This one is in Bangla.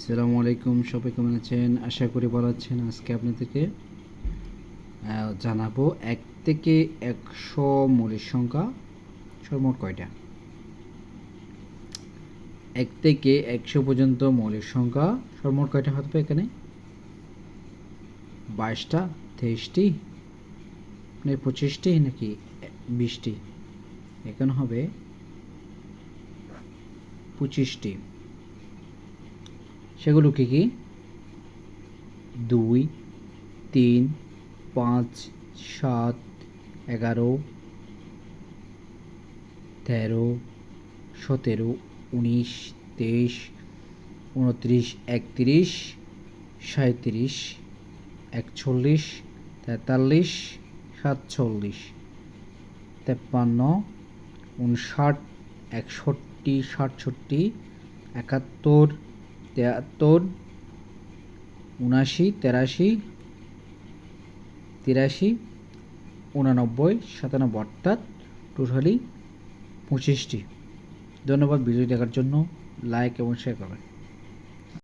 আসসালামু আলাইকুম, সবাই কেমন আছেন? আশা করি ভালো আছেন। আজকে আপনাদেরকে জানাবো 1 থেকে 100 মৌলিক সংখ্যা সর্বমোট কয়টা। 1 থেকে 100 পর্যন্ত মৌলিক সংখ্যা সর্বমোট কয়টা হতে পারে এখানে? 22টা, 23টি, না 25টি নাকি 20টি? এখানে হবে 25টি। সেগুলো কি কি? 2, 3, 5, 7, 11, 13, 17, 19, 23, 29, 31, 37, 41, 43, 47, 53, 59, 61, 67, 71, 73, 79, 83, 83, 89, 97, অর্থাৎ টোটালি 25টি। ধন্যবাদ ভিডিও দেখার জন্য। লাইক এবং শেয়ার করবেন।